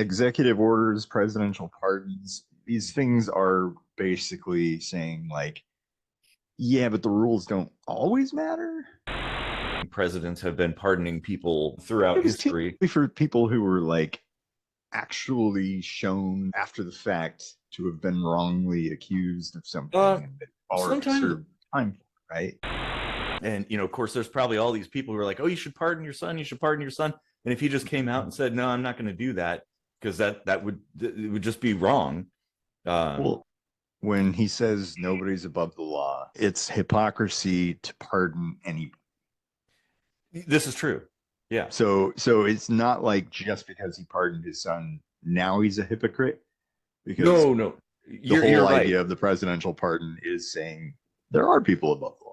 executive orders, presidential pardons, these things are basically saying like, yeah, but the rules don't always matter. Presidents have been pardoning people throughout history. For people who were like actually shown after the fact to have been wrongly accused of something and already served time for, right? And, of course, there's probably all these people who are like, oh, you should pardon your son. You should pardon your son. And if he just came out and said, no, I'm not going to do that, because it would just be wrong. Well, when he says nobody's above the law, it's hypocrisy to pardon anybody. This is true. Yeah. So it's not like just because he pardoned his son, now he's a hypocrite. Because no. You're whole idea right. Of the presidential pardon is saying there are people above the law.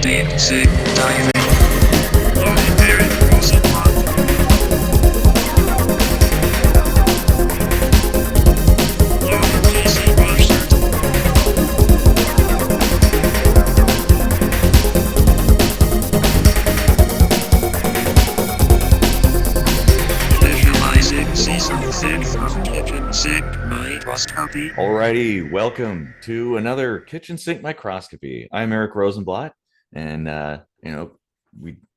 Deep sea diving. Patriot Rosenblatt. Visualizing season 6 of Kitchen Sink Microscopy. Alrighty, welcome to another Kitchen Sink Microscopy. I'm Eric Rosenblatt. And,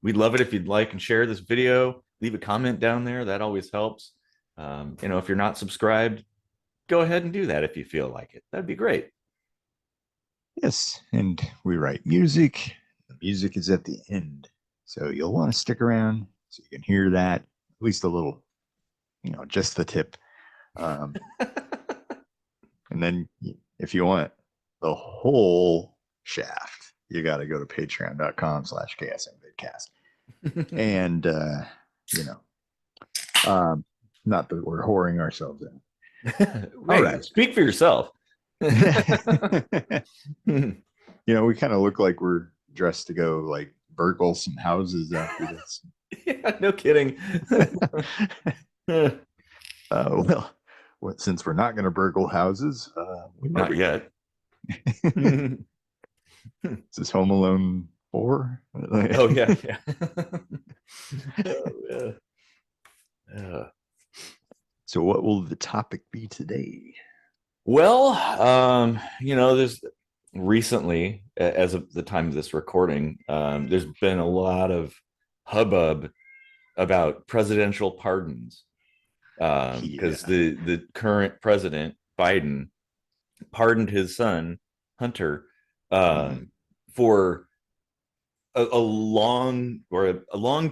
we'd love it if you'd like and share this video, leave a comment down there. That always helps. If you're not subscribed, go ahead and do that if you feel like it. That'd be great. Yes. And we write music. The music is at the end. So you'll want to stick around so you can hear that, at least a little, just the tip. And then if you want the whole shaft, you got to go to patreon.com/KSMVidcast. And, not that we're whoring ourselves in. All right. Speak for yourself. We kind of look like we're dressed to go like burgle some houses after this. Yeah, no kidding. Well, since we're not going to burgle houses, not yet. Is this Home Alone 4? Oh, yeah. So what will the topic be today? Well, there's recently, as of the time of this recording, there's been a lot of hubbub about presidential pardons because the current president, Biden, pardoned his son, Hunter, for a long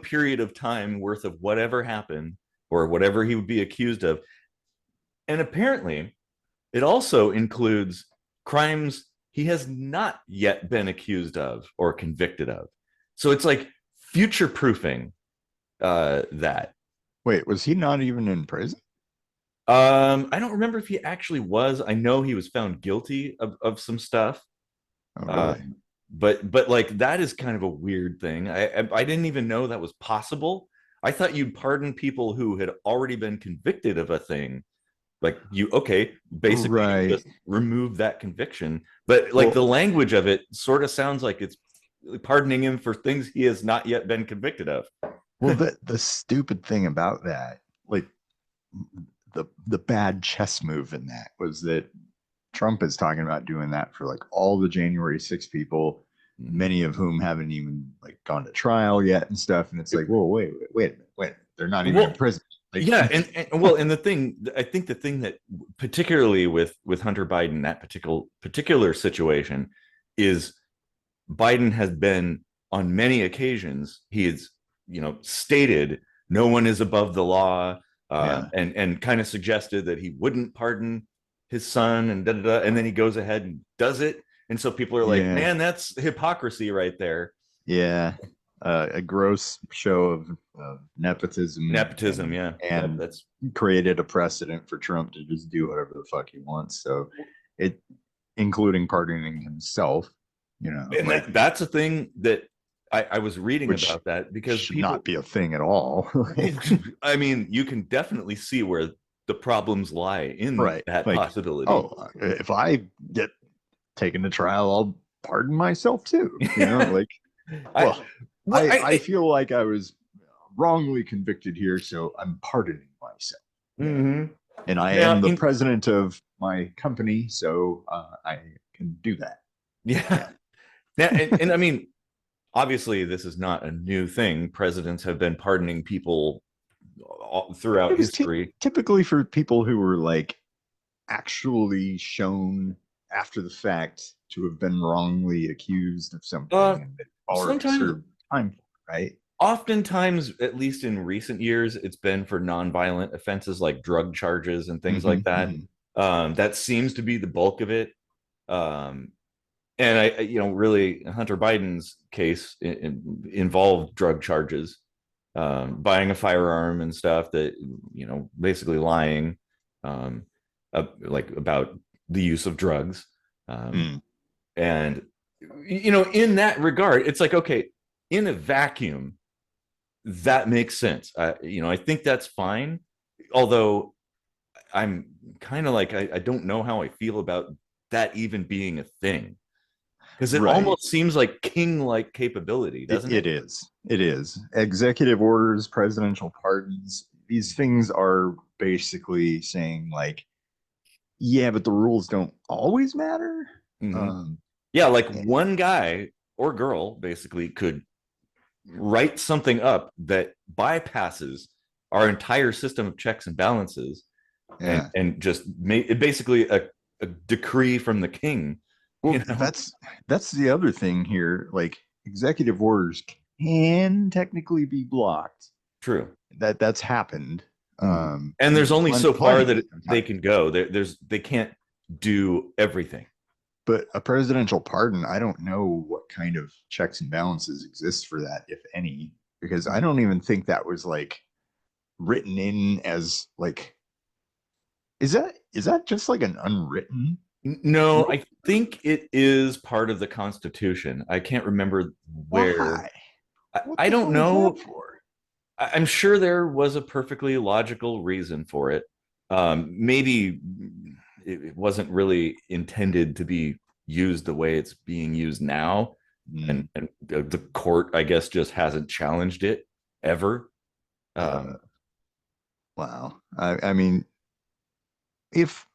period of time worth of whatever happened or whatever he would be accused of. And apparently it also includes crimes he has not yet been accused of or convicted of. So it's like future proofing that. Wait, was he not even in prison? I don't remember if he actually was. I know he was found guilty of some stuff. Oh, really? But like that is kind of a weird thing. I didn't even know that was possible. I thought you'd pardon people who had already been convicted of a thing. Like basically right. Just remove that conviction. But like the language of it sort of sounds like it's pardoning him for things he has not yet been convicted of. Well, the stupid thing about that, like the bad chess move in that was that Trump is talking about doing that for like all the January 6 people, many of whom haven't even like gone to trial yet and stuff. And it's like, whoa, wait a minute. They're not even in prison. Like, yeah. And the thing, I think the thing that particularly with Hunter Biden, that particular situation is Biden has been on many occasions. He has, stated no one is above the law and kind of suggested that he wouldn't pardon his son and and then he goes ahead and does it, and so people are like, man, that's hypocrisy right there. A gross show of nepotism and that's created a precedent for Trump to just do whatever the fuck he wants, so it including pardoning himself, and that's a thing that I was reading about that, because should not be a thing at all. I mean, you can definitely see where the problems lie in Right. that Like, possibility. oh, if I get taken to trial, I'll pardon myself too. Like, I, well, well, I feel like I was wrongly convicted here, so I'm pardoning myself. Mhm. And I Now, am the president of my company, so I can do that. yeah. Now, and I mean, obviously, this is not a new thing. Presidents have been pardoning people throughout It was history. typically for people who were like actually shown after the fact to have been wrongly accused of something and that already Sometimes, served time for it, right? oftentimes, at least in recent years, it's been for nonviolent offenses like drug charges and things like that. That seems to be the bulk of it. Um, and really, Hunter Biden's case involved drug charges, buying a firearm and stuff that, basically lying, um, like about the use of drugs. Mm. And, in that regard, it's like, okay, in a vacuum, that makes sense. I think that's fine. Although I'm kind of like, I don't know how I feel about that even being a thing, because it Right. almost seems like king-like capability, doesn't it? It is. It is. Executive orders, presidential pardons, these things are basically saying, like, yeah, but the rules don't always matter. Mm-hmm. Um, Yeah, like eh, one guy or girl basically could write something up that bypasses our entire system of checks and balances, and yeah. just make it basically a decree from the king. Well, that's the other thing here. Like, executive orders can technically be blocked. True. That's happened. And there's only so far Plenty that of they time. can go. They can't do everything. But a presidential pardon, I don't know what kind of checks and balances exist for that, if any, because I don't even think that was like written in as like, is that just like an unwritten No, rule? I think it is part of the Constitution. I can't remember where. Why? I, What I the don't hell is that know. for? I'm sure there was a perfectly logical reason for it. Maybe it wasn't really intended to be used the way it's being used now, Mm, and the court, I guess, just hasn't challenged it ever. uh, Um, wow. I mean, if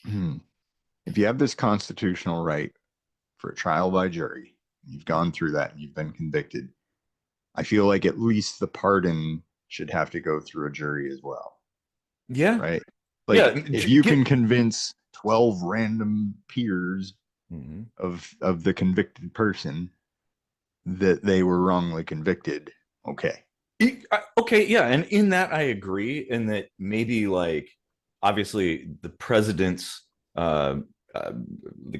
hmm, if you have this constitutional right for a trial by jury, you've gone through that and you've been convicted, I feel like at least the pardon should have to go through a jury as well, yeah, right? yeah. Like if you can convince 12 random peers Mhm. of the convicted person that they were wrongly convicted, okay. Okay, yeah, and in that I agree, in that maybe, like, obviously the president's uh, uh,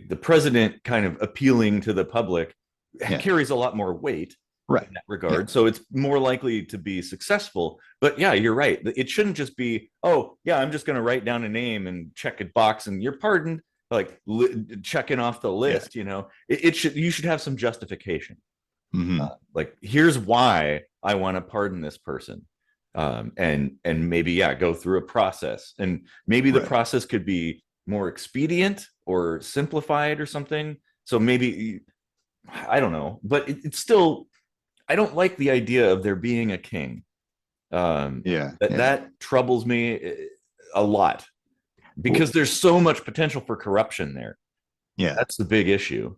the president kind of appealing to the public Yeah. carries a lot more weight Right. in that Yeah. regard, so it's more likely to be successful. But yeah, you're right. It shouldn't just be, oh yeah, I'm just going to write down a name and check a box and you're pardoned, like checking off the Yeah. list. It should, you should have some justification. Mm-hmm. Like, here's why I want to pardon this person, and maybe, yeah, go through a process, and maybe the Right. process could be more expedient or simplified or something. So maybe, I don't know, but it's still, I don't like the idea of there being a king. Yeah. That Yeah. that troubles me a lot, Well, because there's so much potential for corruption there. yeah. That's the big issue.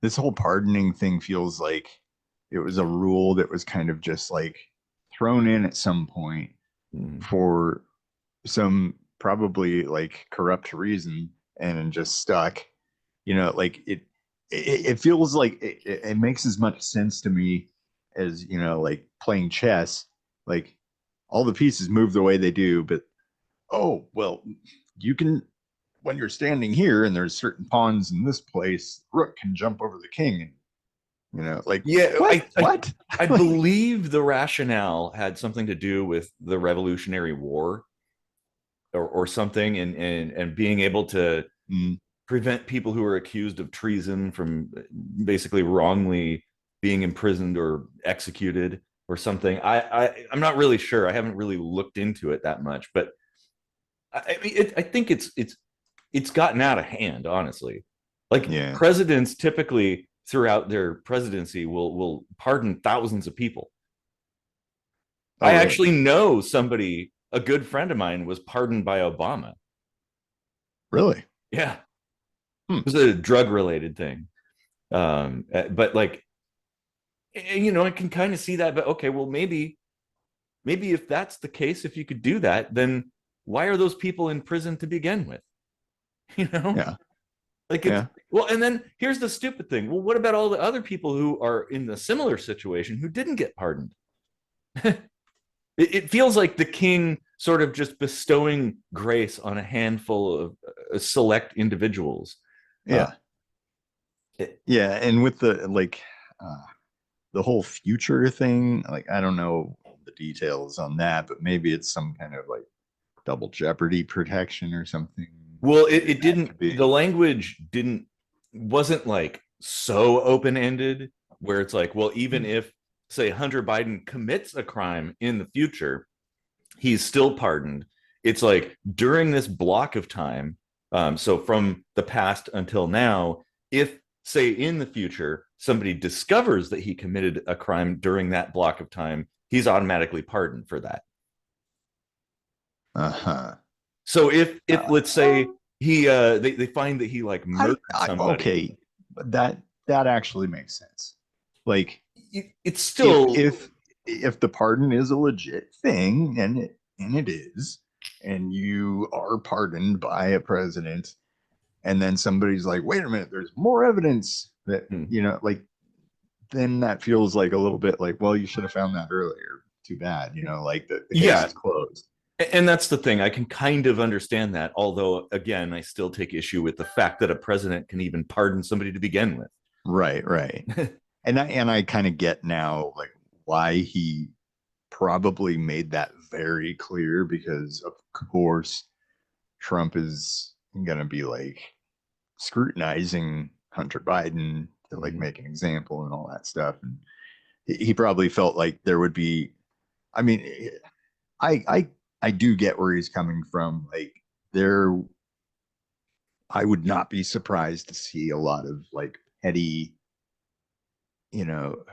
This whole pardoning thing feels like it was a rule that was kind of just like thrown in at some point Mm. for some probably like corrupt reason and just stuck. Like it feels like it makes as much sense to me as like playing chess. Like all the pieces move the way they do, but oh well, you can, when you're standing here and there's certain pawns in this place, rook can jump over the king, and like Yeah, what I, I what I like believe the rationale had something to do with the Revolutionary War, or something, and being able to mm, prevent people who are accused of treason from basically wrongly being imprisoned or executed. or something. I'm not really sure. I haven't really looked into it that much, but I mean, I think it's gotten out of hand, honestly. Like Yeah. presidents typically throughout their presidency will pardon thousands of people. Oh, I really? actually know somebody, a good friend of mine, was pardoned by Obama. Really? Yeah, Hmm. it was a drug related thing. But like, you know, I can kind of see that. But okay, well, maybe if that's the case, if you could do that, then why are those people in prison to begin with? You know, Yeah. like it's Yeah. well, and then here's the stupid thing. Well, what about all the other people who are in a similar situation who didn't get pardoned? It feels like the king sort of just bestowing grace on a handful of select individuals. Uh, Yeah. it, Yeah. And with uh, the whole future thing, like, I don't know the details on that, but maybe it's some kind of like double jeopardy protection or something. well, Maybe it that didn't. could be. The language didn't wasn't like so open ended where it's like, well, even if say Hunter Biden commits a crime in the future, he's still pardoned. It's like during this block of time, so from the past until now, if say in the future somebody discovers that he committed a crime during that block of time, he's automatically pardoned for that. Uh-huh. So if Uh, let's say they find that he like murdered somebody, okay, but that actually makes sense. Like, it's if still if the pardon is a legit thing, and it is, and you are pardoned by a president, and then somebody's like, wait a minute, there's more evidence that, hmm. like, then that feels like a little bit like, well, you should have found that earlier. Too bad, like the case Yeah. is closed. And that's the thing. I can kind of understand that. Although, again, I still take issue with the fact that a president can even pardon somebody to begin with. Right, right. And I kind of get now like why he probably made that very clear, because of course Trump is gonna be like scrutinizing Hunter Biden to like Mhm. make an example and all that stuff. And he probably felt like there would be, I mean, I do get where he's coming from. Like, there, I would not be surprised to see a lot of like petty, you know,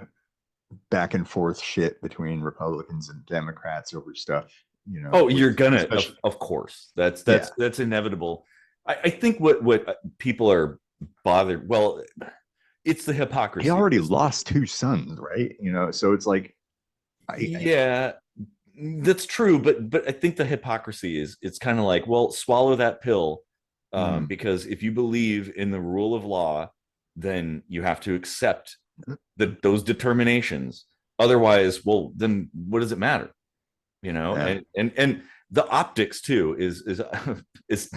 back and forth shit between Republicans and Democrats over stuff, Oh, with you're gonna, especially, of course. That's yeah. that's inevitable. I think what people are bothered. Well, it's the He hypocrisy. already lost two sons, right? So it's like, I Yeah, that's true. But I think the hypocrisy is it's kind of like, well, swallow that pill, mm, because if you believe in the rule of law, then you have to accept those determinations. Otherwise, well, then what does it matter? You know, yeah, and the optics too is is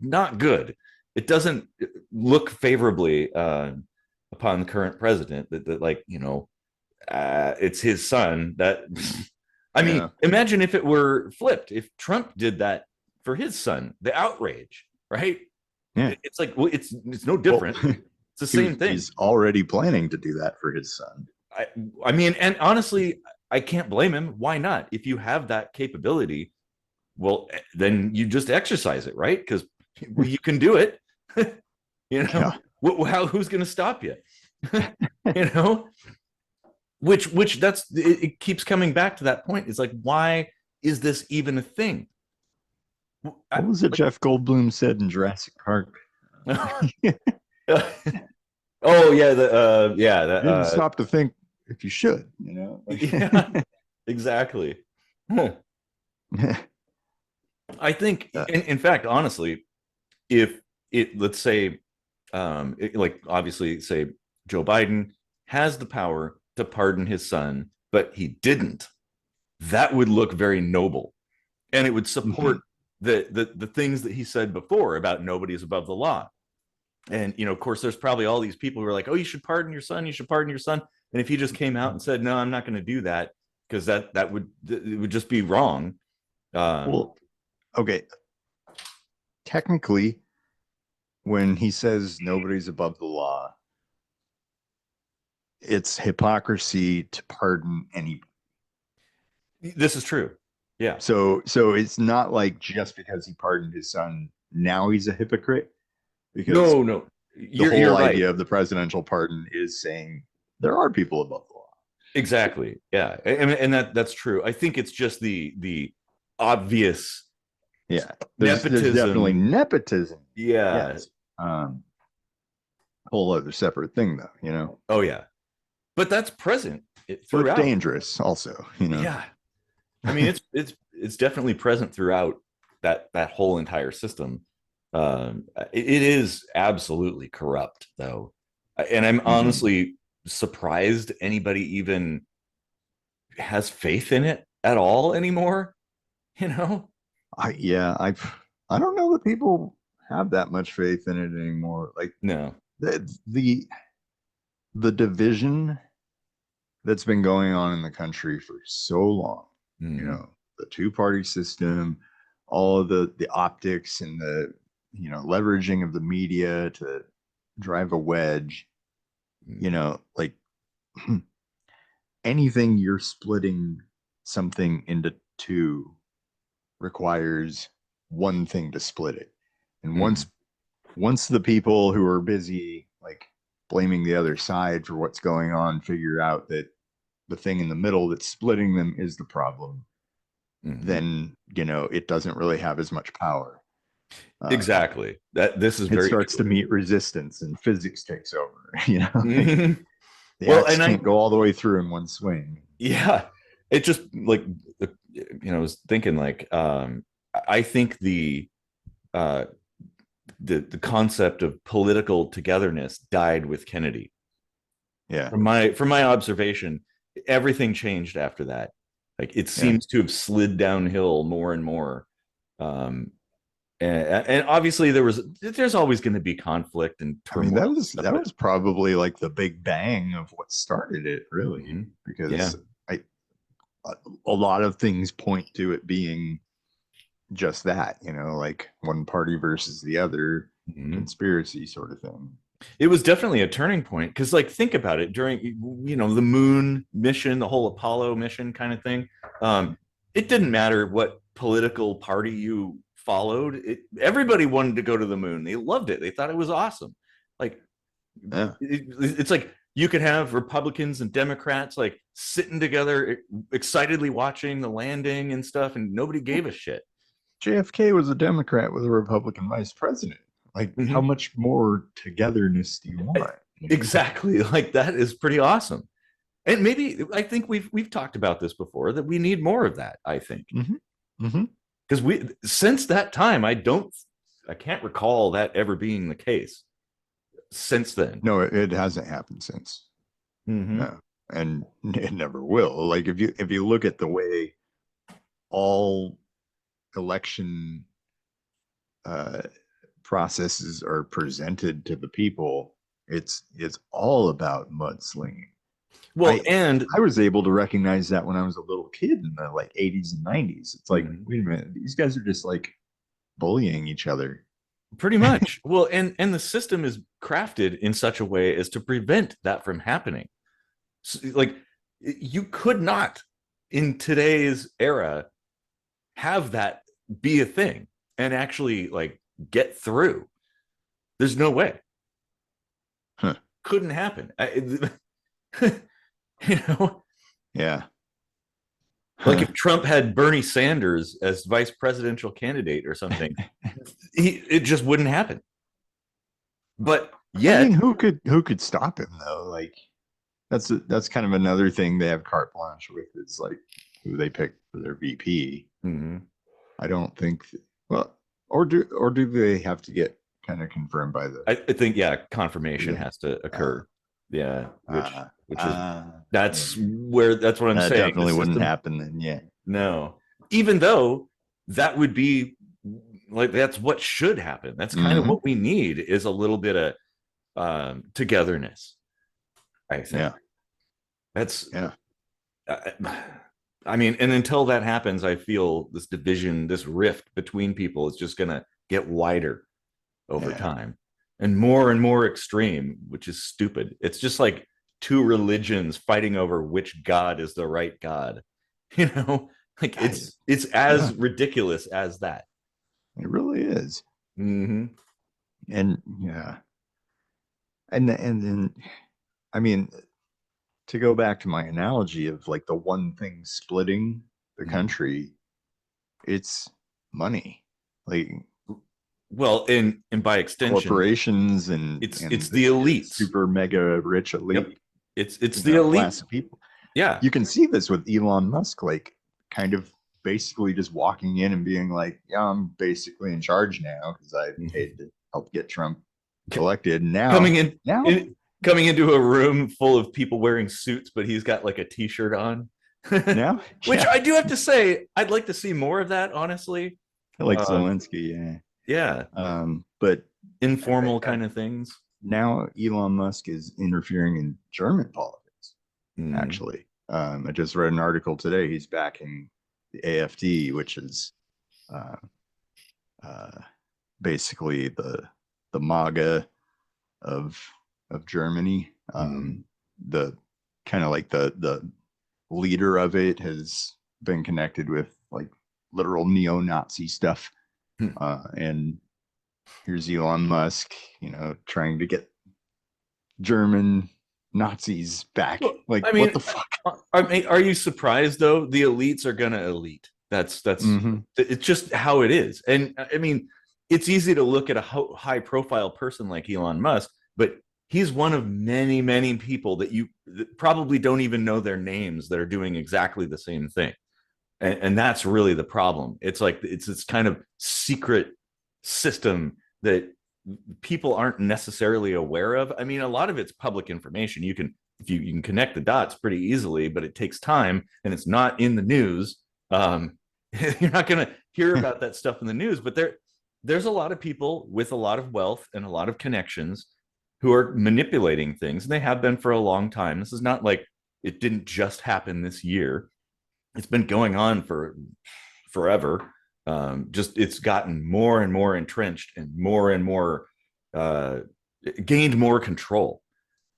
not good. It doesn't look favorably upon the current president that like, it's his son that I mean, yeah. imagine if it were flipped, if Trump did that for his son, the outrage, right? Yeah. It's like, well, it's no Well, different. It's the same thing. he's already planning to do that for his son. I, I mean, and honestly, I can't blame him. Why not? If you have that capability, well, then you just exercise it, right? Because you can do it. You know, Yeah. who's going to stop you? You know, which it keeps coming back to that point. It's like, why is this even a thing? I, What was it Jeff Goldblum said in Jurassic Park? oh yeah, yeah, You didn't stop to think if you should, yeah, exactly. Huh. I think, Uh, in fact, honestly, if let's say, like obviously, say Joe Biden has the power to pardon his son, but he didn't, that would look very noble, and it would support mhm. the things that he said before about nobody's above the law. And of course, there's probably all these people who are like, "Oh, you should pardon your son. You should pardon your son." And if he just came out and said, "No, I'm not going to do that," because that would it would just be wrong. Um, Well, okay. Technically, when he says nobody's above the law, it's hypocrisy to pardon anybody. This is true. Yeah. So it's not like just because he pardoned his son, now he's a hypocrite, because No, no. the You're whole right. idea of the presidential pardon is saying there are people above the law. Exactly. Yeah. And that's true. I think it's just the obvious Yeah, there's definitely nepotism. nepotism. Yeah. Yes, whole other separate thing though, you know. Oh yeah. But that's present But throughout. dangerous also, you know. Yeah. I mean, it's definitely present throughout that whole entire system. It is absolutely corrupt, though, and I'm Mhm. honestly surprised anybody even has faith in it at all anymore. You know? I don't know that people have that much faith in it anymore. Like No. the the division that's been going on in the country for so long, you Mhm. know, the two-party system, all of the optics and the, you know, leveraging of the media to drive a wedge, you know, like anything you're splitting something into two requires one thing to split it. And Mhm. once the people who are busy like blaming the other side for what's going on figure out that the thing in the middle that's splitting them is the problem, Mhm. then you know it doesn't really have as much power. Uh, Exactly. That this is it very starts to true. meet resistance, and physics takes over. You know, like Mhm. the Well, axe and I can't go all the way through in one swing. yeah, it just like I was thinking like I think uh the concept of political togetherness died with Kennedy. Yeah, From my observation, everything changed after that. Like it yeah. seems to have slid downhill more and more. Um, and obviously there's always going to be conflict and I mean, turmoil and stuff, that but was probably like the big bang of what started it, really, mhm, yeah. because I a lot of things point to it being just that, you know, like one party versus the other, Mhm. conspiracy sort of thing. It was definitely a turning point because like think about it during the moon mission, the whole Apollo mission kind of thing. It didn't matter what political party you followed. Everybody wanted to go to the moon. They loved it. They thought it was awesome. Like Yeah, it's like you could have Republicans and Democrats like sitting together excitedly watching the landing and stuff, and nobody gave a shit. JFK was a Democrat with a Republican vice president. Like, how Mhm. much more togetherness do you want? You know? Exactly. Like that is pretty awesome. And maybe I think we've talked about this before that we need more of that. I think Mm-hmm. Mm-hmm. because we since that time I can't recall that ever being the case since then. No, it hasn't happened since. Mm-hmm. No, and it never will. Like, if you look at the way all election uh, processes are presented to the people, it's all about mudslinging. Well, I and I was able to recognize that when I was a little kid in the like 80s and 90s. It's like, mhm, wait a minute, these guys are just like bullying each other. pretty much. Well, and the system is crafted in such a way as to prevent that from happening. Like you could not in today's era have that be a thing and actually like get through. There's no way. Huh. Couldn't happen. You know, Yeah. like Huh. if Trump had Bernie Sanders as vice presidential candidate or something, it just wouldn't happen. But I yet, mean, who could stop him though? Like that's kind of another thing they have carte blanche with, is like who they pick for their VP. mhm, I don't think, well, or do they have to get kind of confirmed by I think yeah, confirmation the has to uh occur. Yeah, uh which is yeah. that's what I'm That saying. The definitely wouldn't system, happen then. Yeah. no, even though that would be like that's what should happen. That's kind of Hmm. what we need is a little bit of togetherness. I think Yeah. that's Yeah. uh, I mean, and until that happens, I feel this division, this rift between people is just going to get wider over Yeah. time and more extreme, which is stupid. It's just like two religions fighting over which God is the right God. You know, like it's as ridiculous as that. It really is. Mm-hmm. And yeah. And then I mean, to go back to my analogy of like the one thing splitting the country, it's money. Like, well, and by extension, corporations it's and the the elites. super mega rich Yep, elite, it's the elite. class of people. Yeah. You can see this with Elon Musk, like kind of basically just walking in and being like, yeah, I'm basically in charge now because I paid to help get Trump elected. coming Now, in, now, in coming into a room full of people wearing suits, but he's got like a t-shirt on. now, Which yeah, I do have to say, I'd like to see more of that, honestly. like Um, Zelensky, yeah. yeah, But informal kind of things. now Elon Musk is interfering in German politics. Mm. Actually, I just read an article today. He's backing the AFD, which is uh, uh, basically the MAGA of Germany. The kind of like the leader of it has been connected with like literal neo-Nazi stuff, Hmm. and here's Elon Musk, trying to get German Nazis back. Well, Like, I what mean, the fuck? are you surprised though? The elites are gonna elite. That's Mm-hmm. it's just how it is. And I mean, it's easy to look at a high profile person like Elon Musk, but he's one of many, many people that probably don't even know their names that are doing exactly the same thing. And that's really the problem. It's like it's this kind of secret system that people aren't necessarily aware of. I mean, a lot of it's public information. You can connect the dots pretty easily, but it takes time and it's not in the news. You're not going to hear about that stuff in the news, but there's a lot of people with a lot of wealth and a lot of connections who are manipulating things, and they have been for a long time. This is not like it didn't just happen this year. It's been going on for forever. Just it's gotten more and more entrenched and more uh, gained more control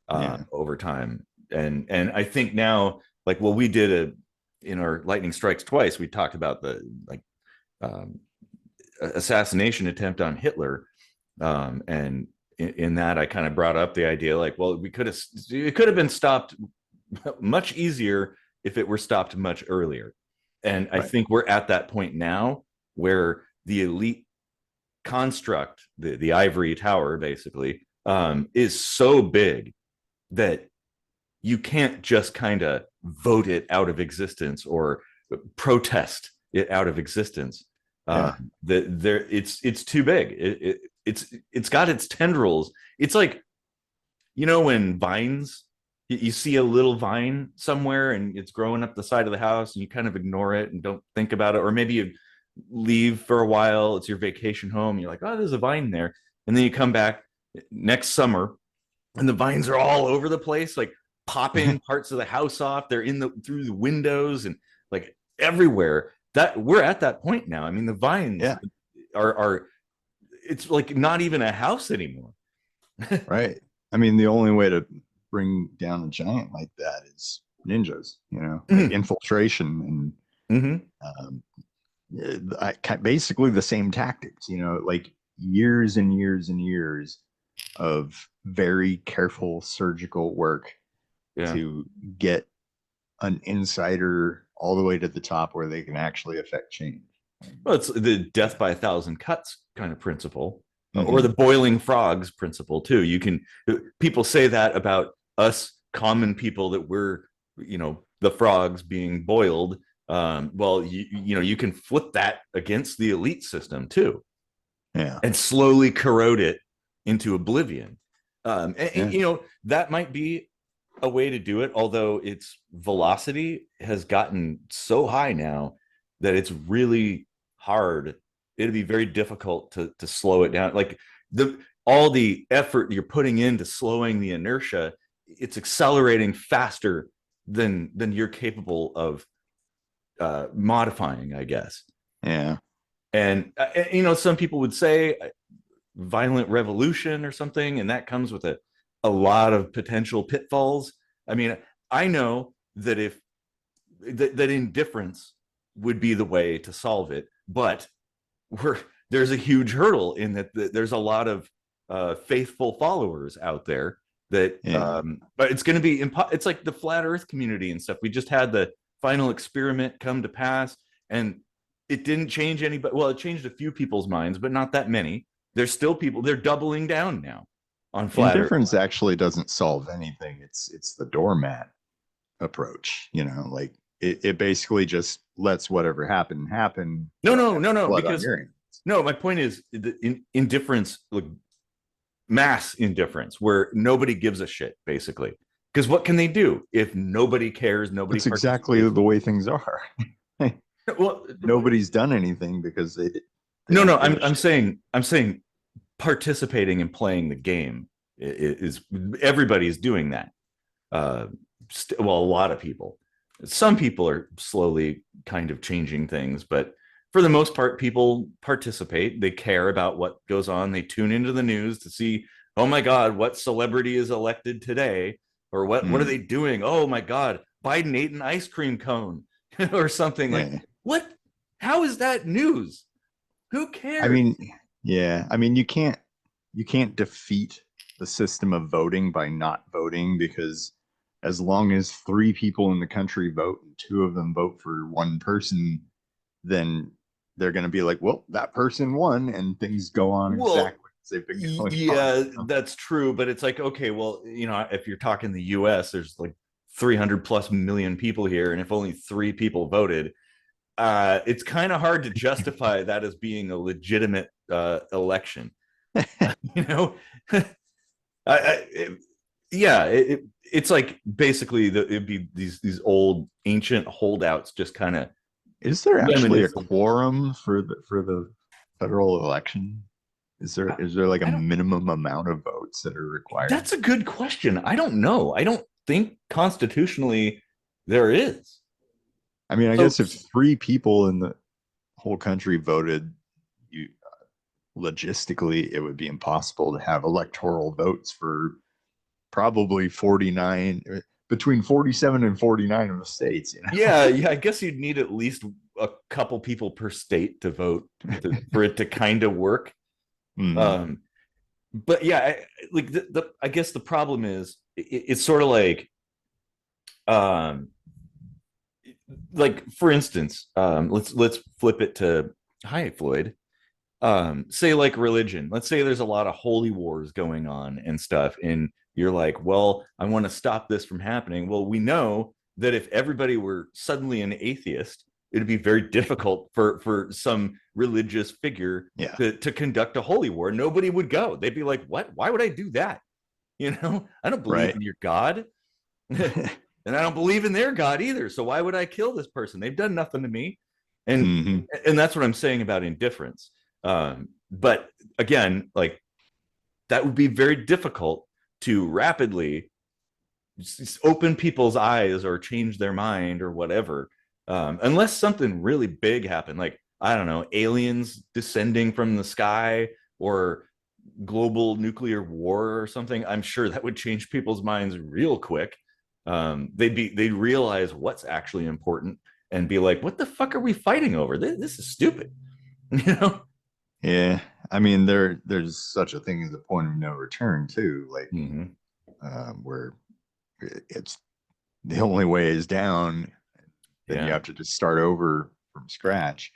Yeah. over time. And I think now, like, well, we did in our lightning strikes twice. We talked about the like um, assassination attempt on Hitler, and in that I kind of brought up the idea like, well, it could have been stopped much easier if it were stopped much earlier. And I Right. think we're at that point now where the elite construct, the ivory tower, basically, is so big that you can't just kind of vote it out of existence or protest it out of existence. Yeah. It's too big. It's got its tendrils. It's like, when vines, you see a little vine somewhere and it's growing up the side of the house and you kind of ignore it and don't think about it, or maybe you leave for a while, it's your vacation home, you're like, oh, there's a vine there, and then you come back next summer and the vines are all over the place, like popping parts of the house off, they're through the windows and like everywhere. That we're at that point now. I mean, the vines Yeah. are it's like not even a house anymore. Right. I mean, the only way to bring down a giant like that is ninjas, like infiltration and basically the same tactics, like years and years and years of very careful surgical work Yeah. to get an insider all the way to the top where they can actually affect change. Well, it's the death by a thousand cuts kind of principle, or the boiling frogs principle too. People say that about us common people, that we're, the frogs being boiled. Well, you can flip that against the elite system too, Yeah. and slowly corrode it into oblivion. Yeah. That might be a way to do it, although its velocity has gotten so high now that it's really hard. It'd be very difficult to slow it down. Like all the effort you're putting into slowing the inertia, it's accelerating faster than you're capable of modifying, I guess. Yeah. And some people would say violent revolution or something, and that comes with a lot of potential pitfalls. I mean, I know that if that indifference would be the way to solve it, but there's a huge hurdle in that there's a lot of faithful followers out there that but it's going to be it's like the flat earth community and stuff. We just had the final experiment come to pass, and it didn't change anybody. Well, it changed a few people's minds, but not that many. There's still people, they're doubling down now on flat Indifference earth. actually doesn't solve anything. It's the doormat approach, like it basically just lets whatever happen. No, because no, my point is indifference, like mass indifference, where nobody gives a shit, basically. Because what can they do if nobody cares? Nobody. That's exactly the way things are. Well, nobody's done anything because they no. I'm saying participating and playing the game is everybody's doing that. Well, a lot of people. Some people are slowly kind of changing things, but for the most part, people participate. They care about what goes on. They tune into the news to see, oh my God, what celebrity is elected today, or what are they doing? Oh my God, Biden ate an ice cream cone or something. Like, what? How is that news? Who cares? I mean, you can't defeat the system of voting by not voting, because as long as 3 people in the country vote and 2 of them vote for one person, then they're going to be like, well, that person won, and things go on exactly as they've been going on. That's true. But it's like, okay, well, if you're talking the US, there's like 300 plus million people here. And if only 3 people voted, it's kind of hard to justify that as being a legitimate election. It's like basically it'd be these old ancient holdouts just kind of. Is there actually a quorum for the federal election? Is there like a minimum amount of votes that are required? That's a good question. I don't know. I don't think constitutionally there is. I mean, I guess if 3 people in the whole country voted, logistically it would be impossible to have electoral votes for probably 49, between 47 and 49 of the states. Yeah, I guess you'd need at least a couple people per state to vote for it to kind of work. But yeah, I guess the problem is it's sort of like for instance, let's flip it to hi Floyd. Say like religion. Let's say there's a lot of holy wars going on and stuff, and you're like, well, I want to stop this from happening. Well, we know that if everybody were suddenly an atheist, it'd be very difficult for some religious figure to conduct a holy war. Nobody would go. They'd be like, what? Why would I do that? I don't believe in your God. And I don't believe in their God either. So why would I kill this person? They've done nothing to me. And that's what I'm saying about indifference. But again, like that would be very difficult to rapidly open people's eyes or change their mind or whatever, unless something really big happened, like, I don't know, aliens descending from the sky or global nuclear war or something. I'm sure that would change people's minds real quick. They'd realize what's actually important and be like, what the fuck are we fighting over? This is stupid. Yeah, I mean, there's such a thing as a point of no return too, like where it's the only way is down, then you have to just start over from scratch.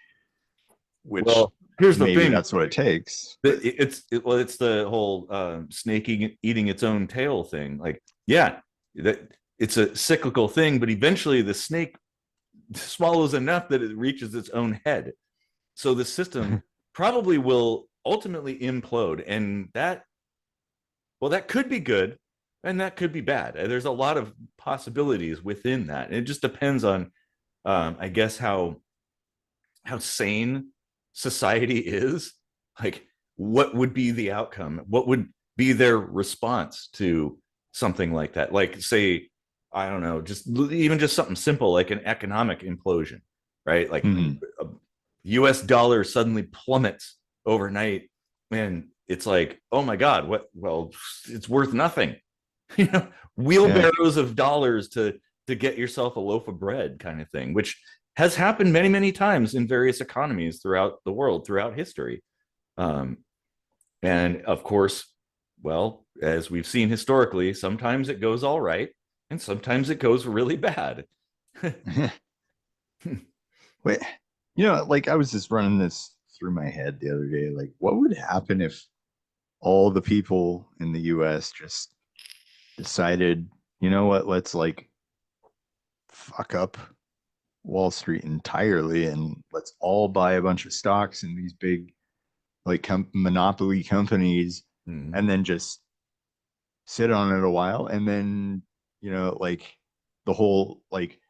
Which, well, here's the thing: that's what it takes. It's the whole snake eating its own tail thing. Like, that it's a cyclical thing, but eventually the snake swallows enough that it reaches its own head. So the system probably will ultimately implode, and that could be good and that could be bad. There's a lot of possibilities within that, and it just depends on I guess how sane society is. Like, what would be the outcome? What would be their response to something like that? Like, say, I don't know, just something simple like an economic implosion, right? Like US dollar suddenly plummets overnight, and it's like, oh my God, what? Well, it's worth nothing. Wheelbarrows of dollars to to get yourself a loaf of bread kind of thing, which has happened many, many times in various economies throughout the world, throughout history. Um, and of course, well, as we've seen historically, sometimes it goes all right and sometimes it goes really bad. Wait, you know, like I was just running this through my head the other day. Like, what would happen if all the people in the US just decided, you know what, let's like fuck up Wall Street entirely and let's all buy a bunch of stocks in these big like monopoly companies Mm. and then just sit on it a while and then, you know, like the whole like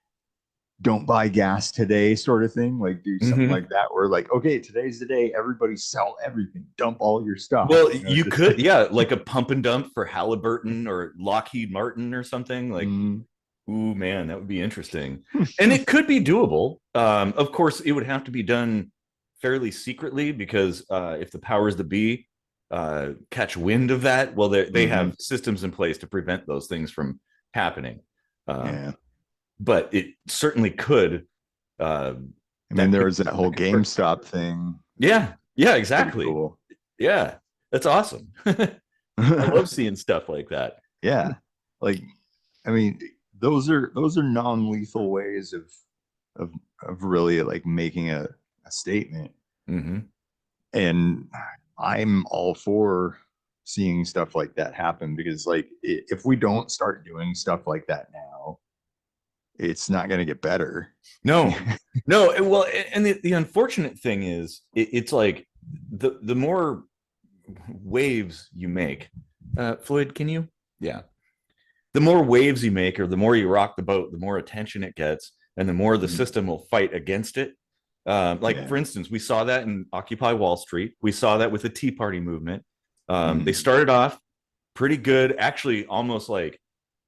don't buy gas today sort of thing, like do something Mm-hmm. like that where like, okay, today's the day, everybody sell everything, dump all your stock, Well, you know, you just could, yeah, like a pump and dump for Halliburton or Lockheed Martin or something. Like, mm. ooh, man, that would be interesting. And it could be doable. Of course, it would have to be done fairly secretly because if the powers that be catch wind of that, well, they Mm-hmm. have systems in place to prevent those things from happening. Um, Yeah, but it certainly could. Uh, I mean that there could, was that whole that could work. GameStop thing, Yeah, yeah, pretty exactly. cool. Yeah, that's awesome. I love seeing stuff like that. Yeah, like I mean those are non-lethal ways of of really like making a statement. Mm-hmm. And I'm all for seeing stuff like that happen because like if we don't start doing stuff like that now, it's not going to get better. No, no. Well, and the unfortunate thing is, it's like the more waves you make, Floyd, can you? Yeah. The more waves you make, or the more you rock the boat, the more attention it gets, and the more the Mhm. system will fight against it. Like, Yeah. for instance, we saw that in Occupy Wall Street. We saw that with the Tea Party movement. They Mhm. started off pretty good, actually, almost like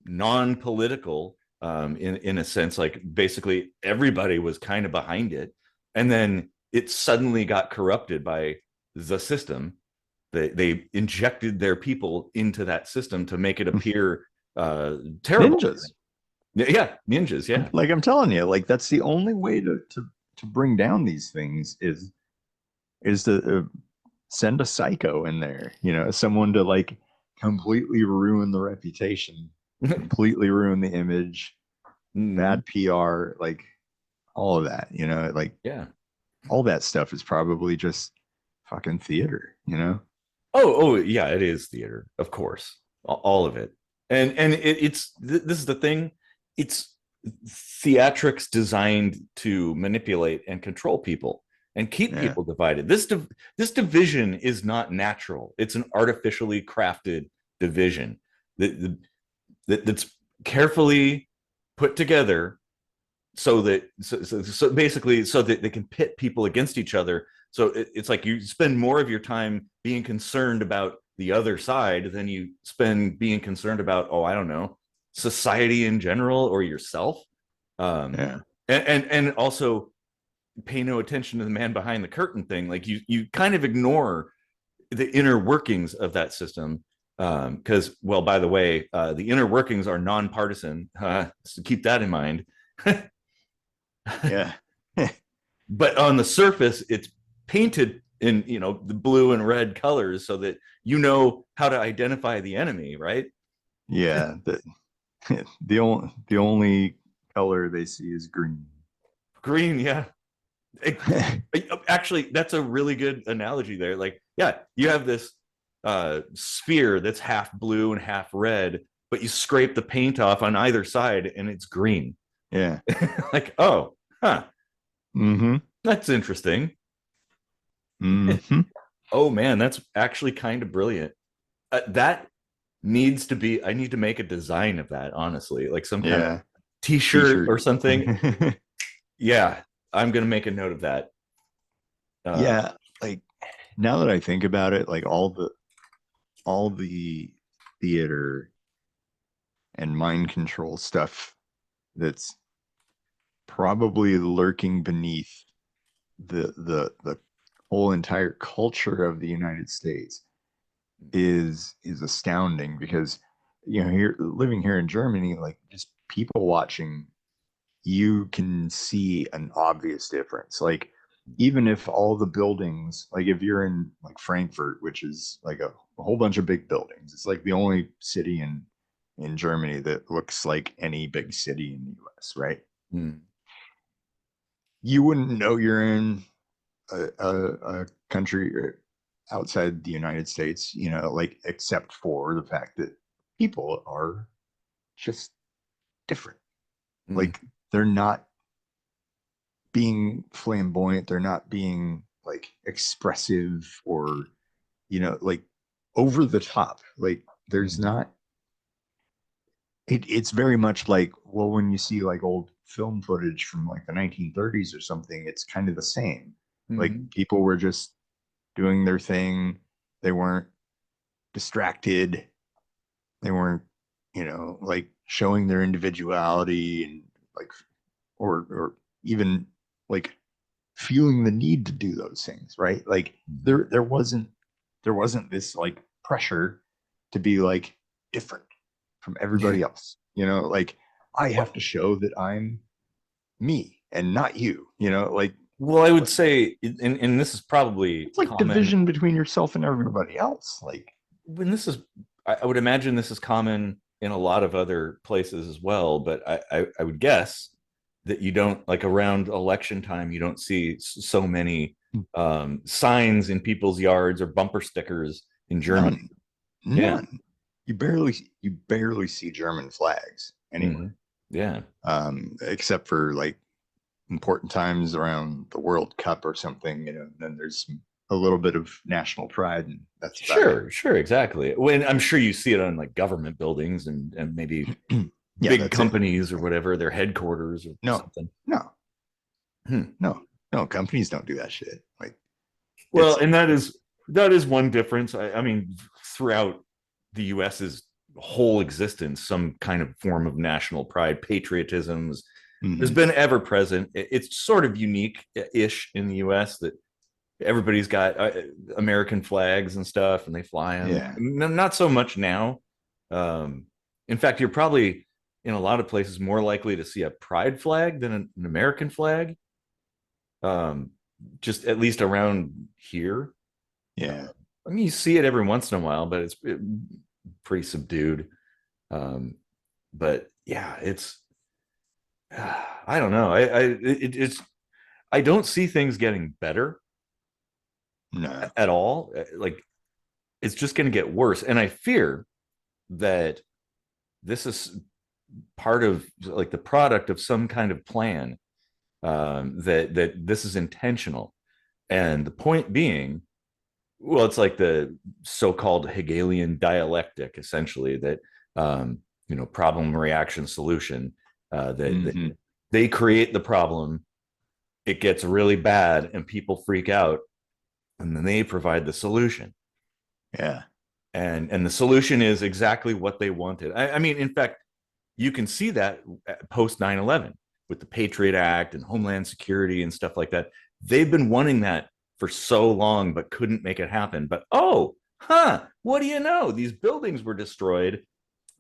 non-political, in a sense, like basically everybody was kind of behind it, and then it suddenly got corrupted by the system. They injected their people into that system to make it appear terrible. Ninjas. Yeah, ninjas. Yeah. Like I'm telling you, like that's the only way to bring down these things is to send a psycho in there, you know, someone to like completely ruin the reputation, completely ruin the image, Mm, bad PR, like all of that, you know, like yeah. all that stuff is probably just fucking theater, you know? Oh, yeah. It is theater, of course, all of it, and this is the thing. It's theatrics designed to manipulate and control people and keep Yeah. people divided. This division is not natural. It's an artificially crafted division that's carefully put together so basically so that they can pit people against each other. So it's like you spend more of your time being concerned about the other side than you spend being concerned about, oh, I don't know, society in general or yourself. um Yeah. and also pay no attention to the man behind the curtain thing. Like you kind of ignore the inner workings of that system. Because, well, by the way, the inner workings are nonpartisan, so keep that in mind. Yeah. But on the surface, it's painted in, the blue and red colors so that you know how to identify the enemy, right? Yeah. The only color they see is green. Green, yeah. Actually, that's a really good analogy there. Like, yeah, you have this sphere that's half blue and half red, but you scrape the paint off on either side and it's green. Yeah. Like, oh, huh, Mm-hmm. that's interesting. Mm-hmm. Oh man, that's actually kind of brilliant. That needs to be, I need to make a design of that, honestly, like some kind of Yeah. t-shirt T-shirt. or something. Yeah, I'm gonna make a note of that. uh Yeah. Like now that I think about it, like all the theater and mind control stuff that's probably lurking beneath the whole entire culture of the United States is astounding because you know here living here in Germany, like just people watching, you can see an obvious difference. Like, even if all the buildings, like if you're in like Frankfurt, which is like a whole bunch of big buildings, it's like the only city in Germany that looks like any big city in the US, right? Mm. You wouldn't know you're in a country outside the United States, you know, like except for the fact that people are just different. Mm. Like, they're not being flamboyant, they're not being like expressive or, you know, like over the top. Like, there's Mm. not it's very much like, well, when you see like old film footage from like the 1930s or something, it's kind of the same. Like, Mm. people were just doing their thing. They weren't distracted. They weren't, you know, like showing their individuality and like, or even like feeling the need to do those things, right? Like, Mm. there wasn't this like pressure to be like different from everybody else. You know, like, I have to show that I'm me and not you. You know, like, Well, I would say, and this is probably it's like common. division between yourself and everybody else. Like, When this is, I would imagine this is common in a lot of other places as well. But I would guess that you don't, like around election time, you don't see so many signs in people's yards or bumper stickers in Germany. none, Yeah. none. You barely see German flags Hmm. anywhere, Yeah. except for like important times around the World Cup or something. You know, then there's a little bit of national pride, and that's about it. Sure, sure, exactly. When I'm sure you see it on like government buildings and maybe Yeah, big that's it. companies or whatever, their headquarters or No, something. no, Hmm. no, no. Companies don't do that shit. Like, Well, it's and that is one difference. I mean, throughout the US's whole existence, some kind of form of national pride, patriotism has mhm. been ever present. It's sort of unique-ish in the US that everybody's got American flags and stuff, and they fly them. Yeah, Not so much now. Um, in fact, you're probably in a lot of places more likely to see a pride flag than an American flag. Um, just at least around here. yeah. I mean, you see it every once in a while, but it's pretty subdued. Um, but yeah, it's I don't know. It's I don't see things getting better No, at all. Like, it's just going to get worse, and I fear that this is part of like the product of some kind of plan, that this is intentional, and the point being, well, it's like the so-called Hegelian dialectic, essentially, that problem, reaction, solution. That hmm, they create the problem, it gets really bad, and people freak out, and then they provide the solution, yeah, and the solution is exactly what they wanted. I mean, in fact, you can see that post 9/11 with the Patriot Act and Homeland Security and stuff like that. They've been wanting that for so long, but couldn't make it happen. But what do you know? These buildings were destroyed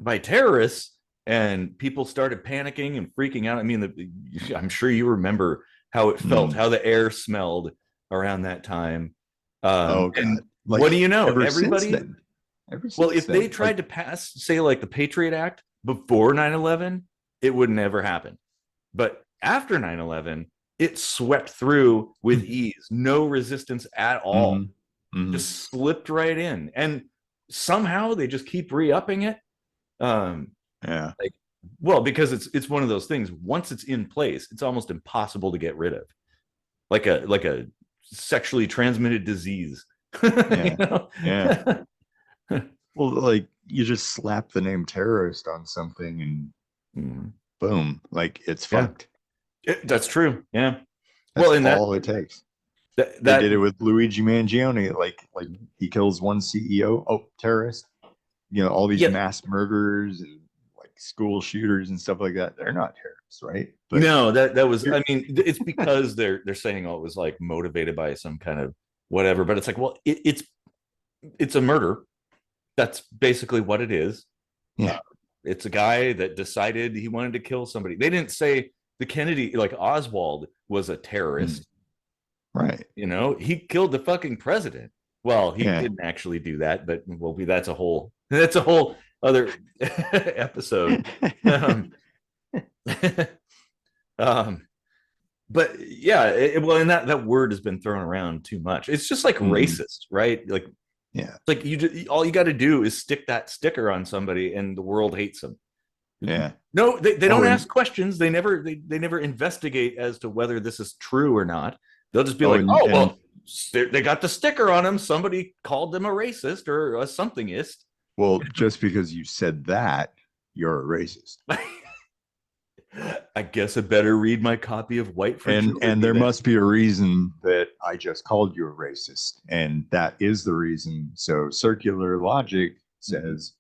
by terrorists, and people started panicking and freaking out. I mean, I'm sure you remember how it felt, mm. how the air smelled around that time. Oh And God, what do like you know? ever since Everybody, then, ever well, since if they then, like, tried to pass, say, like the Patriot Act before 9/11, it would never happen. But after 9/11, it swept through with ease, no resistance at all, hmm, hmm, just slipped right in. And somehow they just keep re-upping it. Um, yeah, like, well, because it's one of those things. Once it's in place, it's almost impossible to get rid of, like a sexually transmitted disease. yeah, you know? yeah. Well, like, you just slap the name terrorist on something and Mhm. boom, like, it's Yeah, fucked. that's true. Yeah. That's Well, and that all it takes. that They that did it with Luigi Mangione. Like he kills one CEO, oh, terrorist. You know, all these yeah. mass murderers and like school shooters and stuff like that. They're not terrorists, right? But No, that was. you're, I mean, it's because they're saying, oh, it was like motivated by some kind of whatever. But it's like, well, it's a murder. That's basically what it is. yeah, it's a guy that decided he wanted to kill somebody. They didn't say the Kennedy, like Oswald was a terrorist. Right. You know, he killed the fucking president. Well, he Yeah. didn't actually do that, but well, that's a whole other episode. Um, um, but yeah, well, and that word has been thrown around too much. It's just like racist, right? Like, yeah, like all you got to do is stick that sticker on somebody, and the world hates them. yeah. No, they don't and ask questions. They never investigate as to whether this is true or not. They'll just be like, and, oh, well, they got the sticker on them. Somebody called them a racist or a somethingist. well, just because you said that, you're a racist. I guess I better read my copy of White Fragility. And there must be a reason that I just called you a racist, and that is the reason. So circular logic says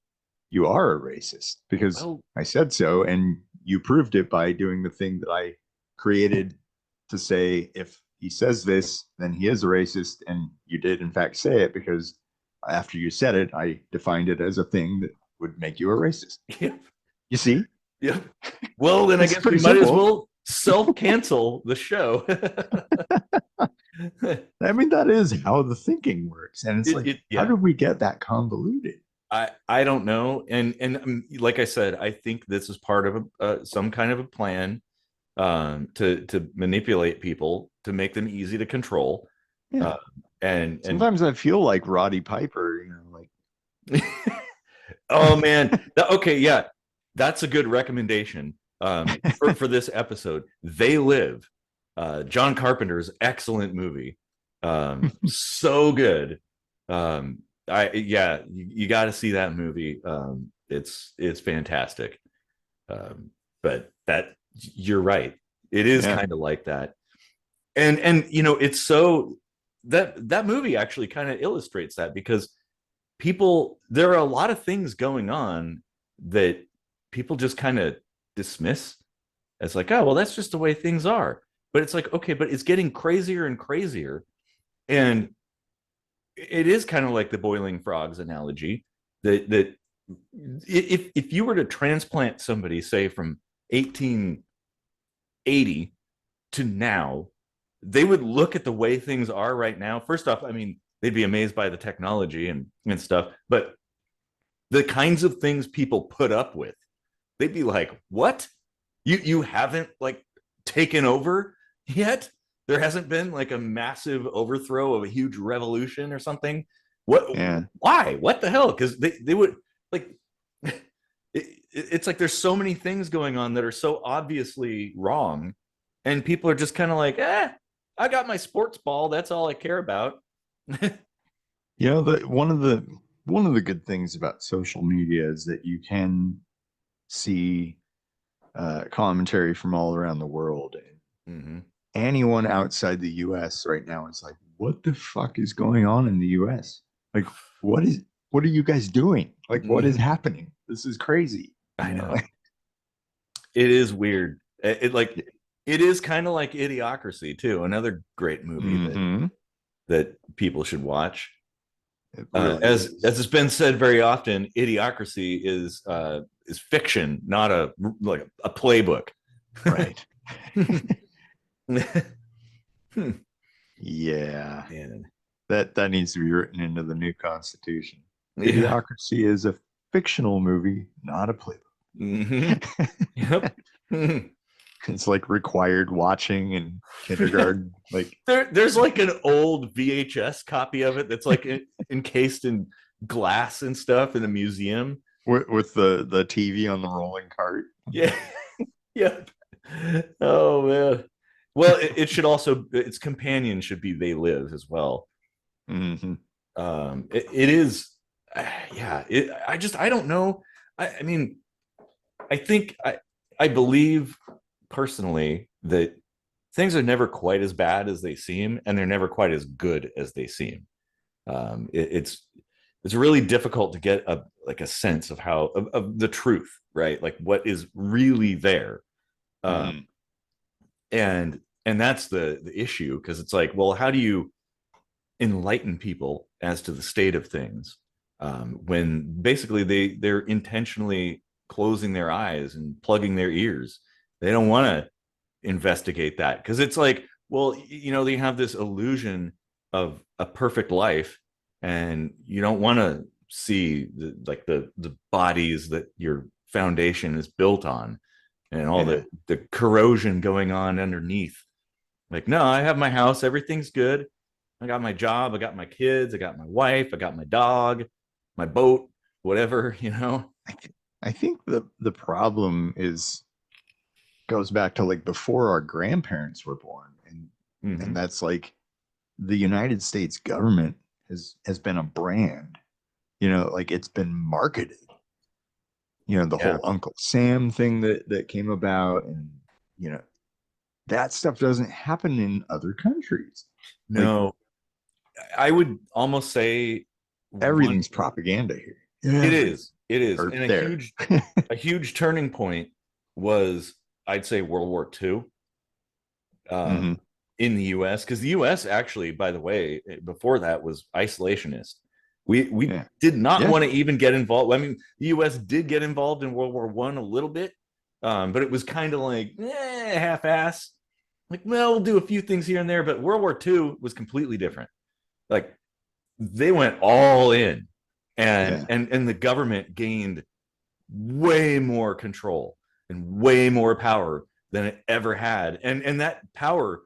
you are a racist because I said so, and you proved it by doing the thing that I created to say, if he says this, then he is a racist, and you did in fact say it, because after you said it, I defined it as a thing that would make you a racist. Yep. You see? Yep. Well, then I guess we might as well self-cancel the show. I mean, that is how the thinking works, and it's how did we get that convoluted? I don't know, and like I said, I think this is part of some kind of a plan to manipulate people, to make them easy to control. Yeah. And sometimes I feel like Roddy Piper, you know, like. Oh man. Okay, yeah, that's a good recommendation for this episode. They Live, John Carpenter's excellent movie, so good. You got to see that movie. It's fantastic. But that, you're right, it is kind of like that, and you know, it's so that movie actually kind of illustrates that, because there are a lot of things going on that people just kind of dismiss as like, oh, well, that's just the way things are. But it's like, okay, but it's getting crazier and crazier. And it is kind of like the boiling frogs analogy, that if you were to transplant somebody, say from 1880 to now, they would look at the way things are right now. First off, I mean, they'd be amazed by the technology and stuff, but the kinds of things people put up with, they'd be like, what? You haven't like taken over yet? There hasn't been like a massive overthrow of a huge revolution or something? What? Yeah. Why? What the hell? Because they would like, it's like there's so many things going on that are so obviously wrong, and people are just kind of like, I got my sports ball, that's all I care about. You know, one of the good things about social media is that you can see commentary from all around the world. Mm-hmm. Anyone outside the US right now is like, what the fuck is going on in the US? Like, what are you guys doing? Like, what is happening? This is crazy. I know. It is weird. It is kind of like Idiocracy too, another great movie that people should watch. Really as it's been said very often, Idiocracy is fiction, not a playbook. Right. Yeah. Man. That needs to be written into the new Constitution. Idiocracy is a fictional movie, not a playbook. Yep. It's like required watching in kindergarten. Like there's like an old VHS copy of it that's like encased in glass and stuff in a museum with the TV on the rolling cart. Yeah. Yep. Oh man. Well, it should also, its companion should be They Live as well. Mm-hmm. It is, yeah. I don't know. I mean, I think I believe personally that things are never quite as bad as they seem, and they're never quite as good as they seem. It's really difficult to get a sense of how of the truth, right? Like what is really there. And that's the issue, because it's like, well, how do you enlighten people as to the state of things when basically they're intentionally closing their eyes and plugging their ears. They don't want to investigate that because it's like, well, you know, they have this illusion of a perfect life, and you don't want to see the bodies that your foundation is built on and all the corrosion going on underneath. Like, no, I have my house, everything's good. I got my job, I got my kids, I got my wife, I got my dog, my boat, whatever, you know. I think the problem goes back to like before our grandparents were born, and that's like the United States government has been a brand, you know, like it's been marketed, you know, the whole Uncle Sam thing that came about, and you know, that stuff doesn't happen in other countries. No, like, I would almost say everything's propaganda here. It is. And there. A huge turning point was, I'd say, World War II in the US, because the US actually, by the way, before that was isolationist. We did not want to even get involved. I mean, the US did get involved in World War I a little bit, but it was kind of like half-ass. Like, well, we'll do a few things here and there, but World War II was completely different. Like, they went all in, and the government gained way more control and way more power than it ever had, and that power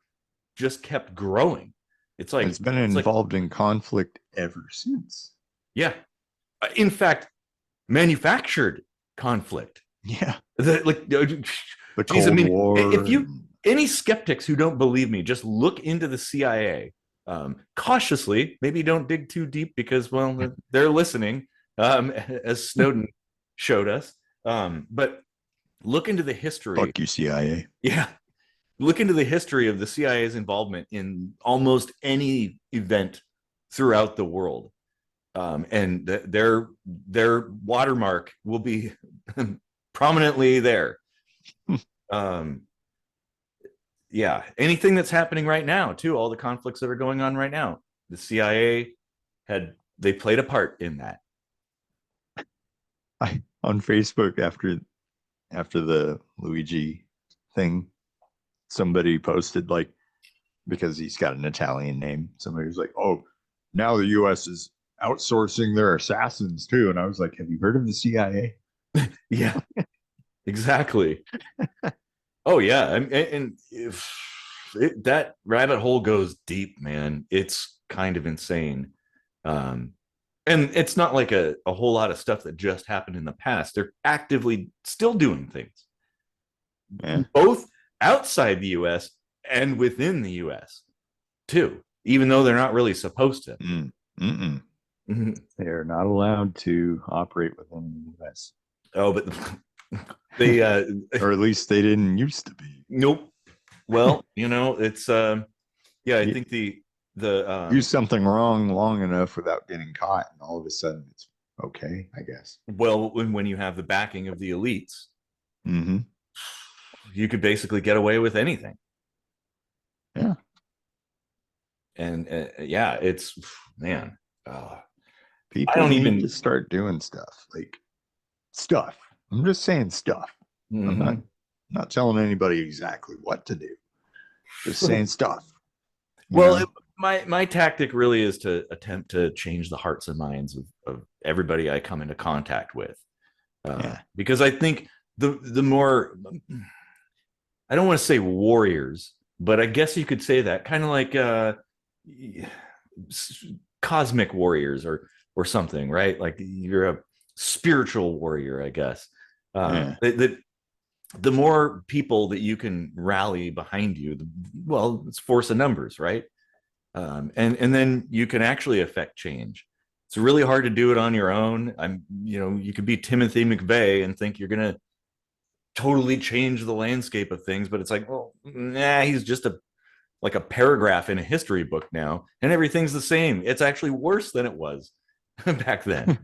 just kept growing. It's like it's been involved in conflict ever since. Yeah, in fact, manufactured conflict. Yeah, the Cold War. If you any skeptics who don't believe me, just look into the CIA. Cautiously, maybe don't dig too deep because, well, they're listening, as Snowden showed us. But look into the history. Fuck you, CIA. Yeah. Look into the history of the CIA's involvement in almost any event throughout the world. And their watermark will be prominently there. Yeah, anything that's happening right now too, all the conflicts that are going on right now, the CIA they played a part in that. On Facebook, after the Luigi thing, somebody posted, like, because he's got an Italian name, somebody was like, oh, now the US is outsourcing their assassins too. And I was like, have you heard of the CIA? Yeah, exactly. Oh yeah, and if that rabbit hole goes deep, man, it's kind of insane. And it's not like a whole lot of stuff that just happened in the past. They're actively still doing things, both outside the US and within the US too, even though they're not really supposed to. They're not allowed to operate within the US. Oh, but they or at least they didn't used to be. Nope. Well, you know, it's I think the do something wrong long enough without getting caught, and all of a sudden it's okay, I guess. Well, when you have the backing of the elites, you could basically get away with anything. Yeah. And it's, man, people I don't need even to start doing stuff. I'm just saying stuff. I'm not telling anybody exactly what to do. Just saying stuff. Well, my tactic really is to attempt to change the hearts and minds of everybody I come into contact with. Because I think the more, I don't want to say warriors, but I guess you could say that, kind of like cosmic warriors or something, right? Like you're a spiritual warrior, I guess. The more people that you can rally behind you, well, it's force of numbers, right? And then you can actually affect change. It's really hard to do it on your own. You could be Timothy McVeigh and think you're gonna totally change the landscape of things, but it's like, well, nah, he's just like a paragraph in a history book now, and everything's the same. It's actually worse than it was back then.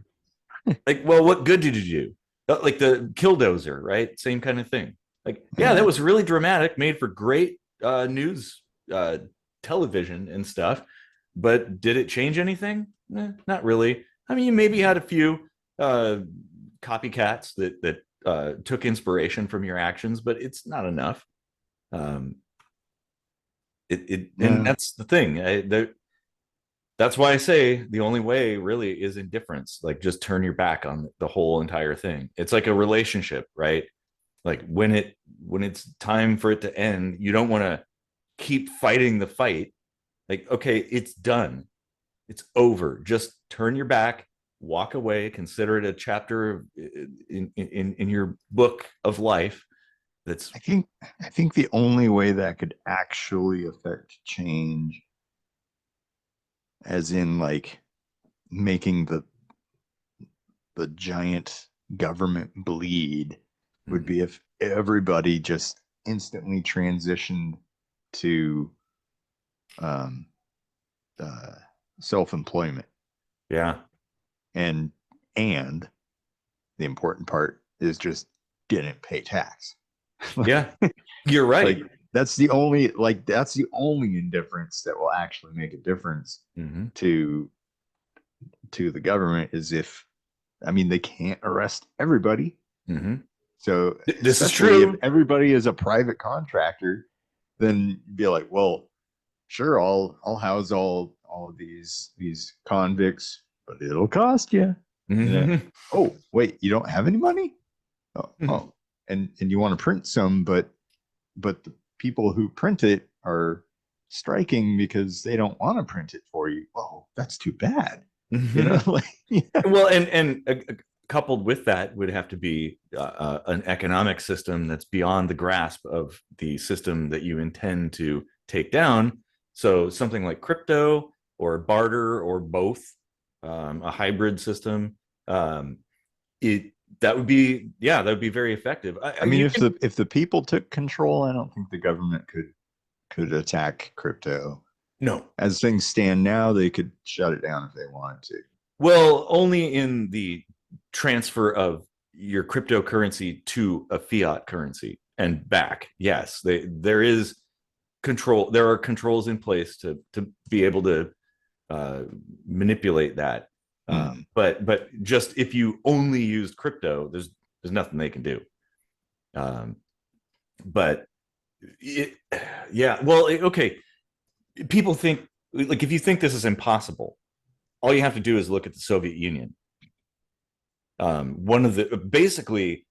Like, well, what good did you do? Like the Killdozer, right? Same kind of thing. Like, yeah, that was really dramatic, made for great news television and stuff, but did it change anything? Not really. I mean, you maybe had a few copycats that took inspiration from your actions, but it's not enough. And that's the thing. That's why I say the only way really is indifference. Like, just turn your back on the whole entire thing. It's like a relationship, right? Like when it's time for it to end, you don't want to keep fighting the fight. Like, okay, it's done, it's over. Just turn your back, walk away, consider it a chapter in your book of life. That's I think the only way that could actually affect change, as in like making the giant government bleed, would be if everybody just instantly transitioned to um self-employment. yeah. And the important part is just didn't pay tax. Yeah, you're right. Like that's the only indifference that will actually make a difference Mm-hmm. to the government, is if, I mean, they can't arrest everybody. Mm-hmm. So This is especially true. if everybody is a private contractor, then be like, well, sure, I'll house all of these convicts, but it'll cost you. Mm-hmm. Oh, wait, you don't have any money? Oh, and you want to print some, but the people who print it are striking because they don't want to print it for you. Oh, that's too bad. Like, yeah. Well, and coupled with that would have to be an economic system that's beyond the grasp of the system that you intend to take down. So something like crypto or barter or both, a hybrid system. That would be very effective. I mean, if the people took control, I don't think the government could attack crypto. No. As things stand now, they could shut it down if they wanted to. Well, only in the transfer of your cryptocurrency to a fiat currency and back. Yes, there is control. There are controls in place to be able to manipulate that. But just if you only used crypto, there's nothing they can do. But okay. People think, like, if you think this is impossible, all you have to do is look at the Soviet Union. One of the basically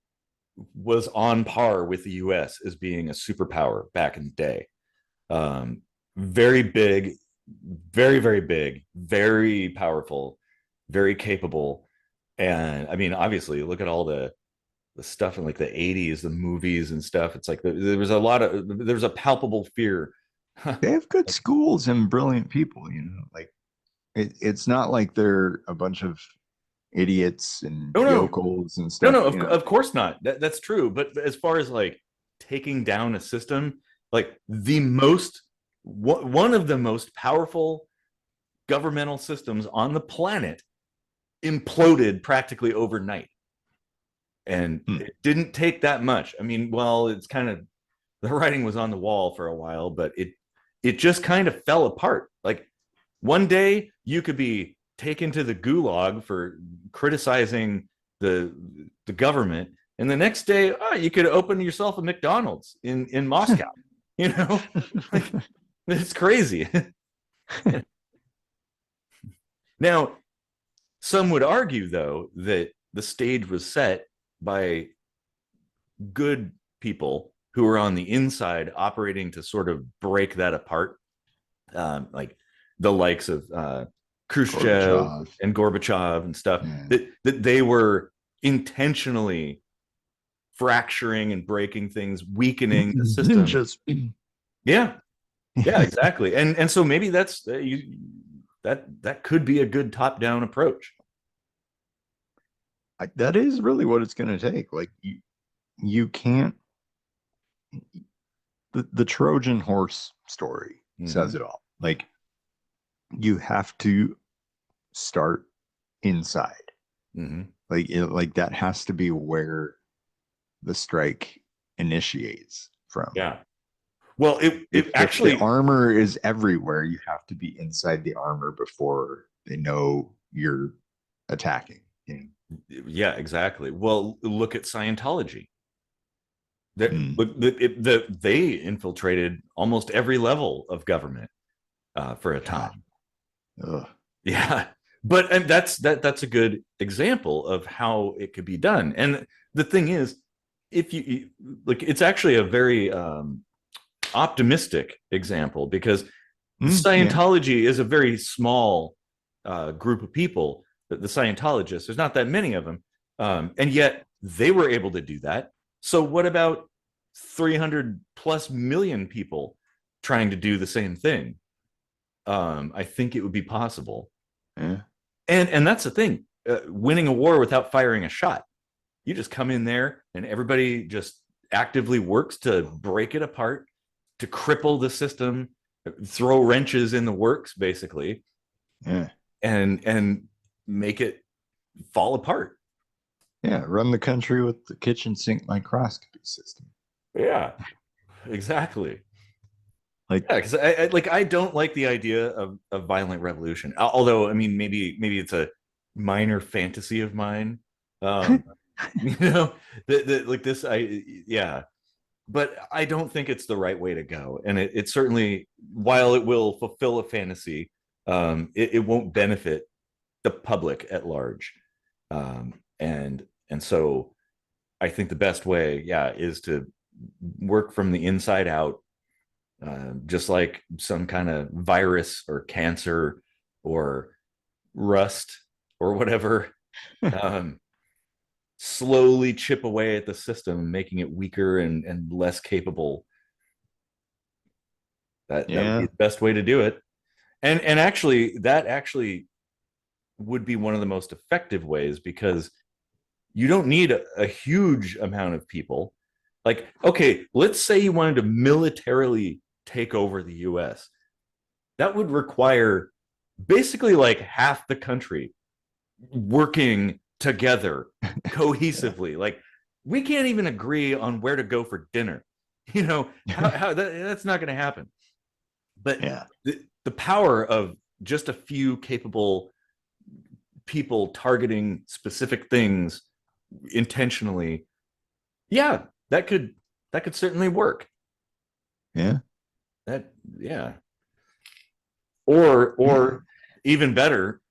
was on par with the US as being a superpower back in the day. Very big, very, very big, very powerful, very capable. And I mean, obviously, look at all the stuff in like the 80s, the movies and stuff. It's like there was a palpable fear. They have good schools and brilliant people, like it's not like they're a bunch of idiots and yokels and stuff. No, of course not. That's true. But as far as like taking down a system, like one of the most powerful governmental systems on the planet imploded practically overnight. And it didn't take that much. I mean, well, it's kind of, the writing was on the wall for a while, but it just kind of fell apart. Like one day you could be taken to the gulag for criticizing the government, and the next day, you could open yourself a McDonald's in Moscow. Like, it's crazy. Now, some would argue, though, that the stage was set by good people who were on the inside operating to sort of break that apart, like the likes of Khrushchev and Gorbachev and stuff, that they were intentionally fracturing and breaking things, weakening the system. Yeah, exactly. And so maybe that's that could be a good top-down approach. That is really what it's going to take. Like you can't. The Trojan horse story says it all. Like you have to start inside. Like that has to be where the strike initiates from. Yeah. Well, if actually the armor is everywhere, you have to be inside the armor before they know you're attacking. Yeah, exactly. Well, look at Scientology. Mm, They infiltrated almost every level of government for a God. time. Ugh. Yeah, but and that's a good example of how it could be done. And the thing is, if you like, it's actually a very optimistic example because Yeah. Scientology is a very small group of people. The Scientologists, there's not that many of them, and yet they were able to do that. So what about 300 plus million people trying to do the same thing? I think it would be possible. Yeah. And that's the thing. Winning a war without firing a shot. You just come in there and everybody just actively works to break it apart, to cripple the system, throw wrenches in the works, basically, Yeah. and make it fall apart. Yeah. Run the country with the kitchen sink microscopy system. Yeah, exactly. Like, Yeah, because I don't like the idea of violent revolution. Although, I mean, maybe it's a minor fantasy of mine. Um, you know, like this, yeah, but I don't think it's the right way to go. And it certainly, while it will fulfill a fantasy, it won't benefit the public at large. And so I think the best way, yeah, is to work from the inside out, just like some kind of virus or cancer or rust or whatever. Um, Slowly chip away at the system, making it weaker and less capable. That would be yeah. the best way to do it. And actually, that actually would be one of the most effective ways because you don't need a huge amount of people. Like, okay, let's say you wanted to militarily take over the US. That would require basically like half the country working together Yeah. cohesively. Like, we can't even agree on where to go for dinner. That's not going to happen. But Yeah. the power of just a few capable people targeting specific things intentionally, yeah, that could certainly work. Yeah. That yeah. Or Yeah. even better,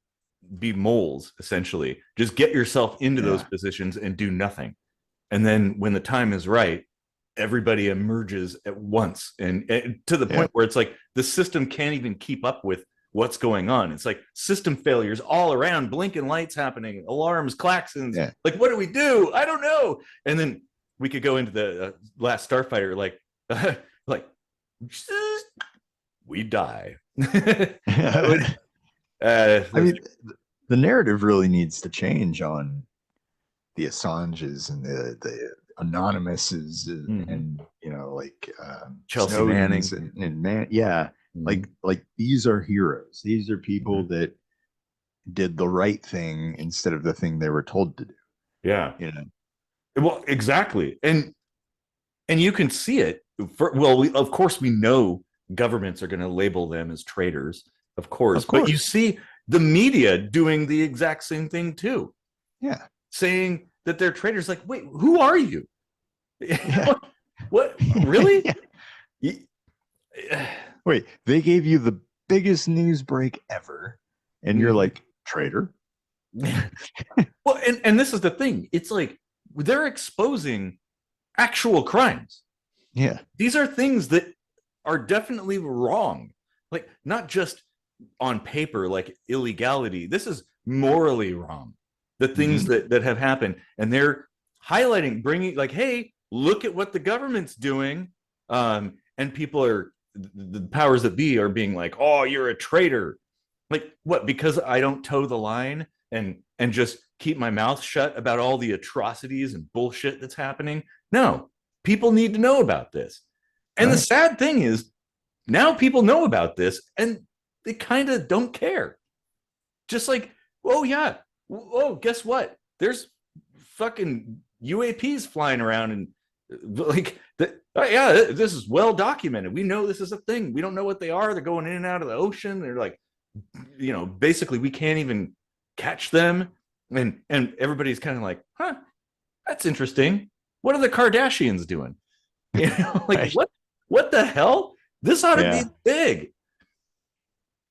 be moles essentially. Just get yourself into those Yeah. positions and do nothing. And then when the time is right, everybody emerges at once and to the Yeah. point where it's like the system can't even keep up with what's going on. It's like system failures all around, blinking lights happening, alarms, klaxons. Yeah. Like, what do we do? I don't know. And then we could go into the last Starfighter, like, like we die. Would, I mean, the narrative really needs to change on the Assanges and the Anonymouses mm-hmm. and like Chelsea Snowden's Manning. and man, yeah, Mm-hmm. like these are heroes. These are people Mm-hmm. that did the right thing instead of the thing they were told to do. Yeah. You know, Well, exactly. And you can see it of course we know governments are going to label them as traitors, of course, of but you course, see the media doing the exact same thing too, yeah, saying that they're traitors. Like, wait, who are you? yeah. What really? Wait, they gave you the biggest news break ever, and you're Mhm. like traitor. Well, and this is the thing, it's like they're exposing actual crimes. Yeah, These are things that are definitely wrong, like not just on paper, like illegality. This is morally wrong, the things hmm that have happened, and they're highlighting, bringing, like, hey, look at what the government's doing. And people are, the powers that be are being like, oh, you're a traitor. Like, what, because I don't toe the line and just keep my mouth shut about all the atrocities and bullshit that's happening? No, people need to know about this. And the right. sad thing is, now people know about this and they kind of don't care. Just like, oh yeah, oh, guess what? There's fucking UAPs flying around and like, oh, yeah, this is well documented. We know this is a thing. We don't know what they are. They're going in and out of the ocean. They're like, basically we can't even catch them. And everybody's kind of like, huh, that's interesting. What are the Kardashians doing? You know, like Right. what the hell? This ought to Yeah. be big.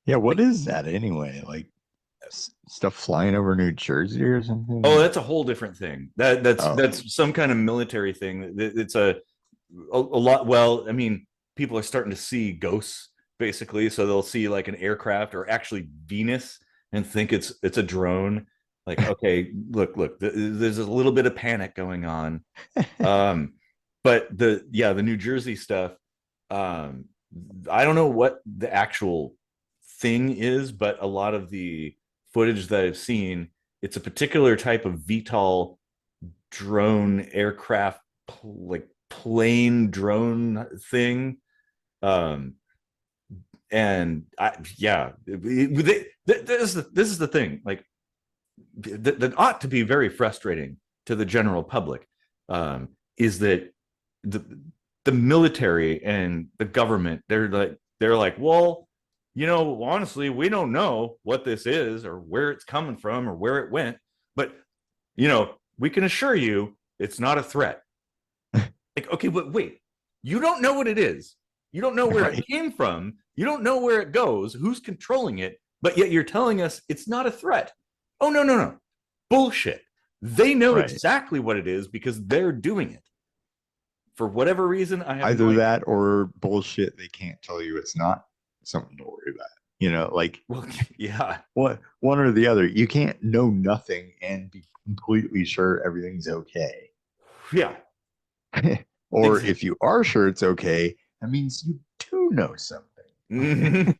Yeah. What Like, is that anyway? Like stuff flying over New Jersey or something? oh, that's a whole different thing. That's Oh, that's some kind of military thing. It's a lot. Well, I mean, people are starting to see ghosts basically, so they'll see like an aircraft or actually Venus and think it's a drone. Like, okay, look, there's a little bit of panic going on. But the New Jersey stuff, um, I don't know what the actual thing is, but a lot of the footage that I've seen, it's a particular type of VTOL drone aircraft, like plane drone thing. Um, and this is the thing. Like that ought to be very frustrating to the general public. Is that the the military and the government? They're like, well, honestly, we don't know what this is or where it's coming from or where it went, but we can assure you it's not a threat. Like, okay, but wait, you don't know what it is. You don't know where right. it came from. You don't know where it goes, who's controlling it, but yet you're telling us it's not a threat. Oh, no, no, no. Bullshit. They know Right. exactly what it is because they're doing it. For whatever reason, I have Either no idea. that or bullshit. They can't tell you it's not something to worry about. Like Well, yeah. one or the other. You can't know nothing and be completely sure everything's okay. Yeah. Or Exactly. if you are sure it's okay, that means you do know something. Mhm.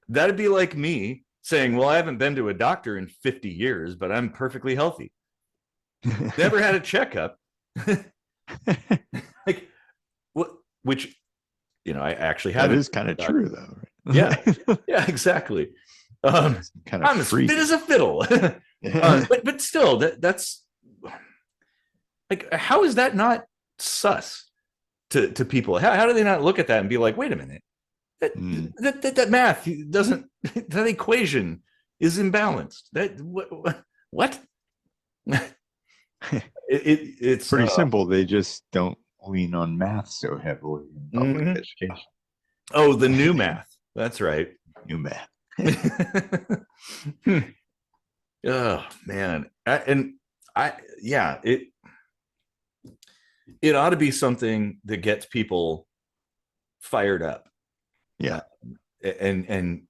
That'd be like me saying, well, I haven't been to a doctor in 50 years, but I'm perfectly healthy. Never had a checkup. Like, what? Which, I actually That haven't. is kind of true, though. Right? Yeah. Yeah, exactly. Kind of I'm as fit as a fiddle. But still, that's like, how is that not sus to people? How do they not look at that and be like, wait a minute, that math doesn't, that equation is imbalanced. That what? It's pretty simple. They just don't lean on math so heavily in public education. Oh, the new math. That's right. New math. Oh man, it ought to be something that gets people fired up. Yeah. And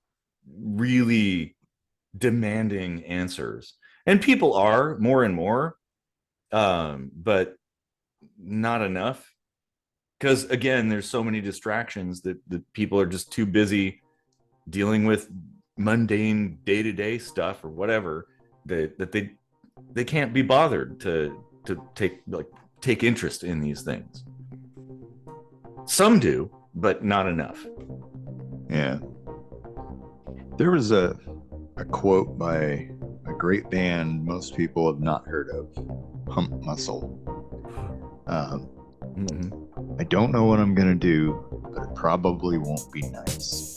really demanding answers, and people are more and more, but not enough, because again, there's so many distractions that people are just too busy dealing with mundane day-to-day stuff or whatever, that they can't be bothered to take interest in these things. Some do, but not enough. Yeah. There was a quote by a great band most people have not heard of, Pump Muscle. I don't know what I'm gonna do, but it probably won't be nice.